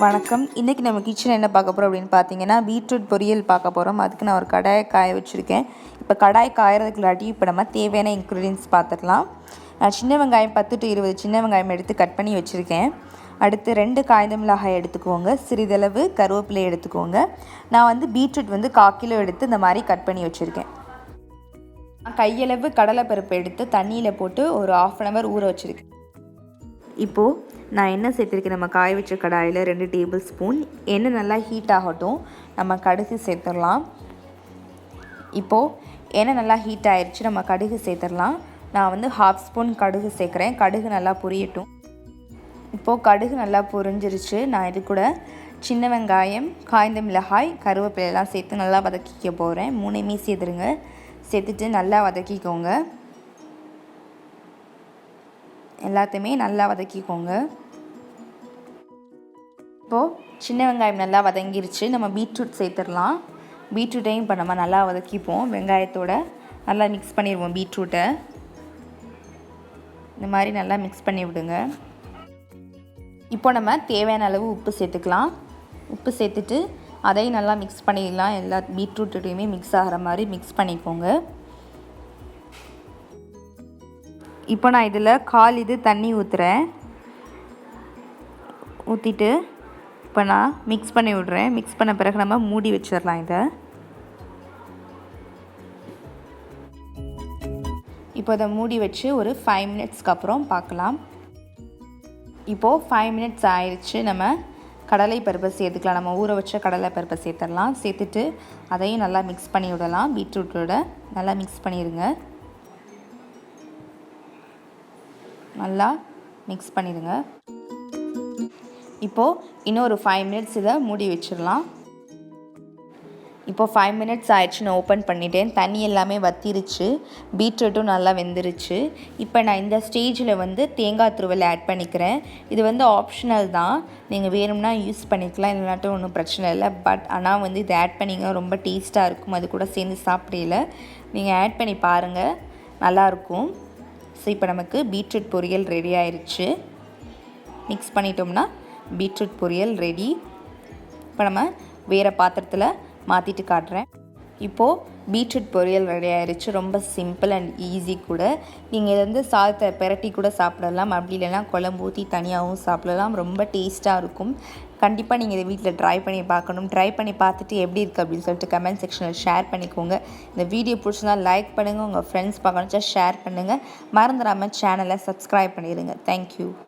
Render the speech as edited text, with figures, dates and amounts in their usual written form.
வணக்கம். இன்றைக்கி நம்ம கிச்சன் என்ன பார்க்க போகிறோம் அப்படின்னு பார்த்தீங்கன்னா, பீட்ரூட் பொரியல் பார்க்க போகிறோம். அதுக்கு நான் ஒரு கடாயை காய வச்சுருக்கேன். இப்போ கடாய் காயறதுக்குள்ளாட்டி இப்போ நம்ம தேவையான இன்க்ரீடியன்ஸ் பார்த்துக்கலாம். நான் சின்ன வெங்காயம் 10 to 20 சின்ன வெங்காயம் எடுத்து கட் பண்ணி வச்சுருக்கேன். அடுத்து 2 காய்ந்த மிளகாய் எடுத்துக்கோங்க. சிறிதளவு கருவேப்பிலை எடுத்துக்கோங்க. நான் பீட்ரூட் 1/4 கிலோ எடுத்து இந்த மாதிரி கட் பண்ணி வச்சுருக்கேன். கையளவு கடலைப்பருப்பு எடுத்து தண்ணியில் போட்டு ஒரு 1/2 hour ஊற வச்சுருக்கேன். இப்போது நான் எண்ணெய் சேர்த்துருக்கேன். நம்ம காய வச்ச கடாயில் 2 டேபிள் ஸ்பூன் எண்ணெய் நல்லா ஹீட் ஆகட்டும். நம்ம கடுகு சேர்த்துடலாம். இப்போது எண்ணெய் நல்லா ஹீட் ஆயிடுச்சு. நம்ம கடுகு சேர்த்துடலாம். நான் 1/2 ஸ்பூன் கடுகு சேர்க்குறேன். கடுகு நல்லா பொரியட்டும். இப்போது கடுகு நல்லா பொரிஞ்சிருச்சு. நான் இது கூட சின்ன வெங்காயம், காய்ந்த மிளகாய், கருவேப்பிலையெல்லாம் சேர்த்து நல்லா வதக்கிக்க போகிறேன். 3மே சேர்த்துருங்க. சேர்த்துட்டு நல்லா வதக்கிக்கோங்க. எல்லாத்தையுமே நல்லா வதக்கிக்கோங்க. இப்போது சின்ன வெங்காயம் நல்லா வதங்கிருச்சு. நம்ம பீட்ரூட் சேர்த்துடலாம். பீட்ரூட்டையும் இப்போ நம்ம நல்லா வதக்கிப்போம். வெங்காயத்தோட நல்லா மிக்ஸ் பண்ணிடுவோம். பீட்ரூட்டை இந்த மாதிரி நல்லா மிக்ஸ் பண்ணி விடுங்க. இப்போ நம்ம தேவையான அளவு உப்பு சேர்த்துக்கலாம். உப்பு சேர்த்துட்டு அதையும் நல்லா மிக்ஸ் பண்ணிடலாம். எல்லா பீட்ரூட்டையுமே மிக்ஸ் ஆகிற மாதிரி மிக்ஸ் பண்ணிக்கோங்க. இப்போ நான் இதில் 1/4 இது தண்ணி ஊற்றுறேன். ஊற்றிட்டு இப்போ நான் மிக்ஸ் பண்ணி விட்றேன். மிக்ஸ் பண்ண பிறகு நம்ம மூடி வச்சிடலாம். இப்போ இதை மூடி வச்சு ஒரு 5 minutesக்கு அப்புறம் பார்க்கலாம். இப்போது 5 minutes ஆயிடுச்சு. நம்ம கடலை பருப்பை சேர்த்துக்கலாம். நம்ம ஊற வச்ச கடலை பருப்பை சேர்த்துடலாம். சேர்த்துட்டு அதையும் நல்லா மிக்ஸ் பண்ணி விடலாம். பீட்ரூட்டோட நல்லா மிக்ஸ் பண்ணிடுங்க. நல்லா மிக்ஸ் பண்ணிடுங்க. இப்போது இன்னொரு 5 minutes இதை மூடி வச்சிடலாம். இப்போது 5 minutes ஆயிடுச்சு. நான் ஓப்பன் பண்ணிட்டேன். தண்ணி எல்லாமே வற்றிருச்சு. பீட்ரூட்டும் நல்லா வெந்துருச்சு. இப்போ நான் இந்த ஸ்டேஜில் தேங்காய் துருவல் ஆட் பண்ணிக்கிறேன். இது ஆப்ஷனல் தான். நீங்கள் வேணும்னா யூஸ் பண்ணிக்கலாம், இல்லைனாட்டும் ஒன்றும் பிரச்சனை இல்லை. பட் ஆனால் இது ஆட் பண்ணிங்க ரொம்ப டேஸ்ட்டாக இருக்கும். அது கூட சேர்ந்து சாப்பிடல. நீங்கள் ஆட் பண்ணி பாருங்கள், நல்லாயிருக்கும். ஸோ இப்போ நமக்கு பீட்ரூட் பொரியல் ரெடி ஆயிடுச்சு. மிக்ஸ் பண்ணிட்டோம்னா பீட்ரூட் பொரியல் ரெடி. இப்போ நம்ம வேறு பாத்திரத்தில் மாற்றிட்டு காட்டுறேன். இப்போது பீட்ரூட் பொரியல் ரெடி ஆயிடுச்சு. ரொம்ப சிம்பிள் அண்ட் ஈஸி கூட. நீங்கள் இதை சாதத்தை பெரட்டி கூட சாப்பிடலாம். அப்படி இல்லைன்னா குழம்பு ஊற்றி தனியாகவும் சாப்பிடலாம். ரொம்ப டேஸ்ட்டாக இருக்கும். கண்டிப்பாக நீங்கள் இதை வீட்டில் ட்ரை பண்ணி பார்க்கணும். ட்ரை பண்ணி பார்த்துட்டு எப்படி இருக்குது அப்படின்னு சொல்லிட்டு கமெண்ட் செக்ஷனில் ஷேர் பண்ணிக்கோங்க. இந்த வீடியோ பிடிச்சிருந்தால் லைக் பண்ணுங்கள். உங்கள் ஃப்ரெண்ட்ஸ் பார்க்கணுச்சா ஷேர் பண்ணுங்கள். மறந்துடாமல் சேனலை சப்ஸ்கிரைப் பண்ணிடுங்க. தேங்க்யூ.